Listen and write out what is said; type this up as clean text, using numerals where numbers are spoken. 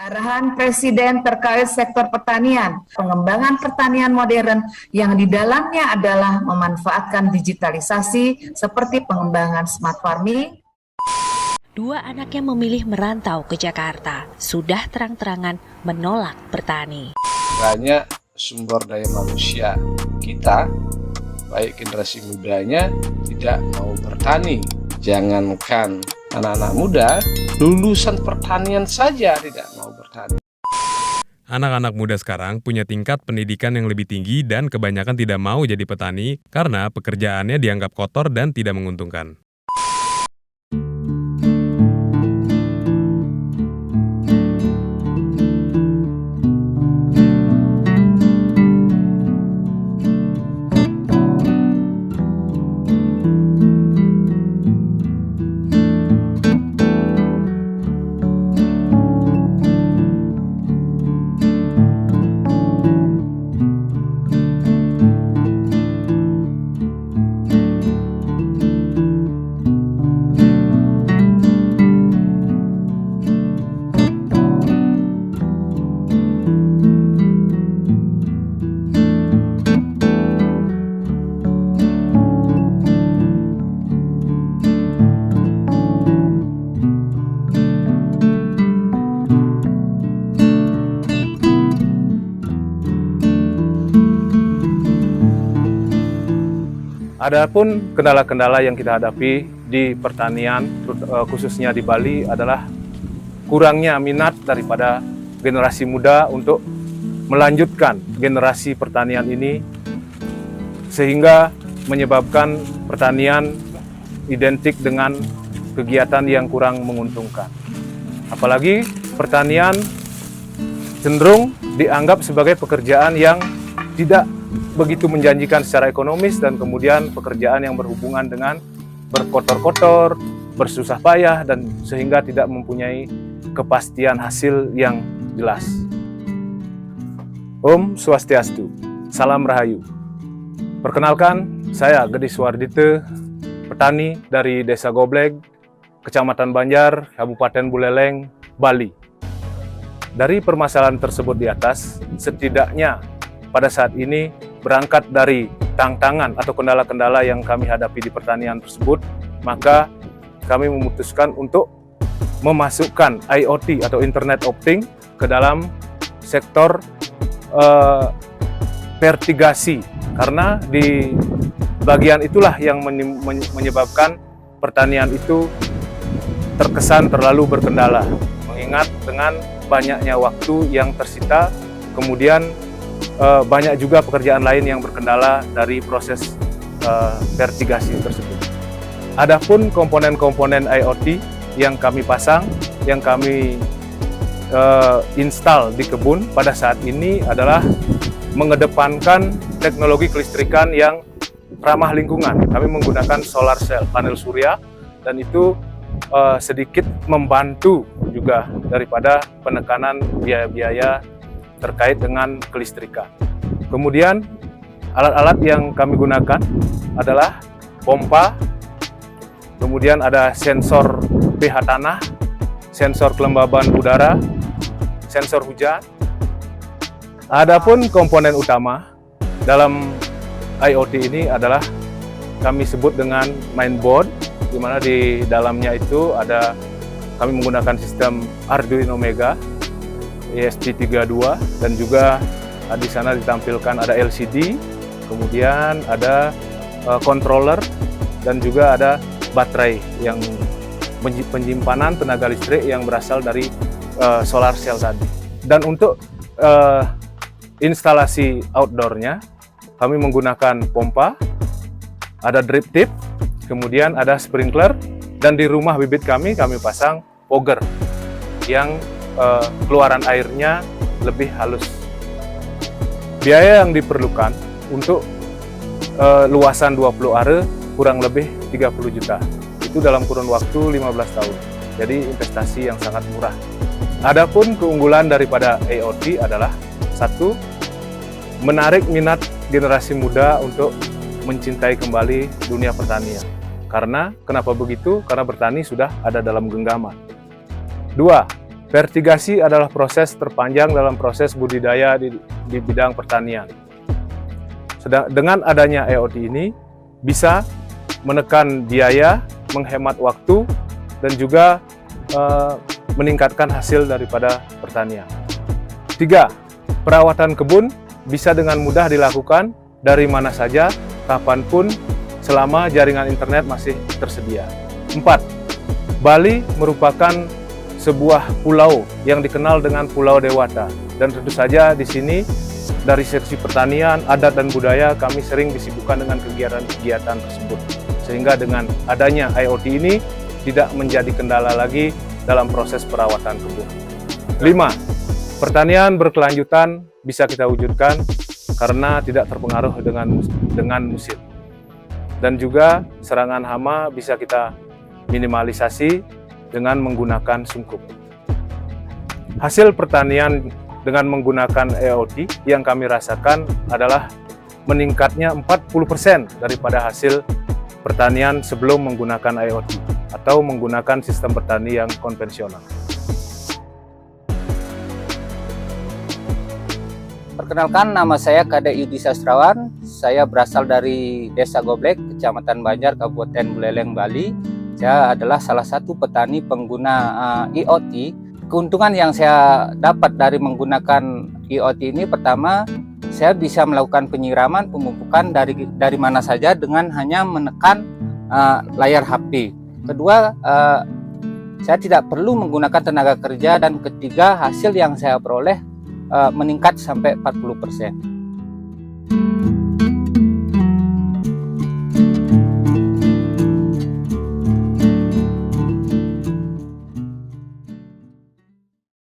Arahan Presiden terkait sektor pertanian, pengembangan pertanian modern yang di dalamnya adalah memanfaatkan digitalisasi seperti pengembangan smart farming. Dua anaknya memilih merantau ke Jakarta, sudah terang-terangan menolak bertani. Banyak sumber daya manusia kita, baik generasi mudanya, tidak mau bertani. Jangankan anak-anak muda, lulusan pertanian saja tidak mau bertani. Anak-anak muda sekarang punya tingkat pendidikan yang lebih tinggi dan kebanyakan tidak mau jadi petani karena pekerjaannya dianggap kotor dan tidak menguntungkan. Adapun kendala-kendala yang kita hadapi di pertanian, khususnya di Bali, adalah kurangnya minat daripada generasi muda untuk melanjutkan generasi pertanian ini, sehingga menyebabkan pertanian identik dengan kegiatan yang kurang menguntungkan. Apalagi pertanian cenderung dianggap sebagai pekerjaan yang tidak begitu menjanjikan secara ekonomis, dan kemudian pekerjaan yang berhubungan dengan berkotor-kotor, bersusah payah, dan sehingga tidak mempunyai kepastian hasil yang jelas. Om Swastiastu, Salam Rahayu. Perkenalkan, saya Gedis Wardite, petani dari Desa Gobleg, Kecamatan Banjar, Kabupaten Buleleng, Bali. Dari permasalahan tersebut di atas, setidaknya pada saat ini berangkat dari tantangan atau kendala-kendala yang kami hadapi di pertanian tersebut, maka kami memutuskan untuk memasukkan IoT atau Internet of Things ke dalam sektor vertigasi, karena di bagian itulah yang menyebabkan pertanian itu terkesan terlalu berkendala, mengingat dengan banyaknya waktu yang tersita, kemudian banyak juga pekerjaan lain yang berkendala dari proses vertigasi tersebut. Adapun komponen-komponen IoT yang kami pasang, yang kami install di kebun pada saat ini adalah mengedepankan teknologi kelistrikan yang ramah lingkungan. Kami menggunakan solar cell, panel surya, dan itu sedikit membantu juga daripada penekanan biaya-biaya terkait dengan kelistrikan. Kemudian alat-alat yang kami gunakan adalah pompa, kemudian ada sensor pH tanah, sensor kelembaban udara, sensor hujan. Adapun komponen utama dalam IoT ini adalah kami sebut dengan mainboard, di mana di dalamnya itu ada, kami menggunakan sistem Arduino Mega ESP32, dan juga di sana ditampilkan ada LCD, kemudian ada controller, dan juga ada baterai yang penyimpanan tenaga listrik yang berasal dari solar cell tadi. Dan untuk instalasi outdoornya, kami menggunakan pompa, ada drip tip, kemudian ada sprinkler, dan di rumah bibit kami pasang fogger yang keluaran airnya lebih halus. Biaya yang diperlukan untuk luasan 20 are kurang lebih 30 juta. Itu dalam kurun waktu 15 tahun. Jadi investasi yang sangat murah. Adapun keunggulan daripada IoT adalah, satu, menarik minat generasi muda untuk mencintai kembali dunia pertanian. Karena, kenapa begitu? Karena bertani sudah ada dalam genggaman. Dua, Vertigasi adalah proses terpanjang dalam proses budidaya di bidang pertanian. Dengan adanya IoT ini bisa menekan biaya, menghemat waktu, dan juga meningkatkan hasil daripada pertanian. 3. Perawatan kebun bisa dengan mudah dilakukan dari mana saja, kapanpun, selama jaringan internet masih tersedia. 4. Bali merupakan sebuah pulau yang dikenal dengan Pulau Dewata, dan tentu saja di sini dari sisi pertanian, adat dan budaya kami sering disibukkan dengan kegiatan-kegiatan tersebut, sehingga dengan adanya IoT ini tidak menjadi kendala lagi dalam proses perawatan kebun. 5. Pertanian berkelanjutan bisa kita wujudkan karena tidak terpengaruh dengan musim, dan juga serangan hama bisa kita minimalisasi dengan menggunakan sungkup. Hasil pertanian dengan menggunakan IoT yang kami rasakan adalah meningkatnya 40% daripada hasil pertanian sebelum menggunakan IoT atau menggunakan sistem bertani yang konvensional. Perkenalkan, nama saya Kade Yudi Sastrawan. Saya berasal dari Desa Goblek, Kecamatan Banjar, Kabupaten Buleleng, Bali. Saya adalah salah satu petani pengguna IoT. Keuntungan yang saya dapat dari menggunakan IoT ini, pertama, saya bisa melakukan penyiraman, pemupukan dari mana saja dengan hanya menekan layar HP. Kedua, saya tidak perlu menggunakan tenaga kerja, dan ketiga, hasil yang saya peroleh meningkat sampai 40%.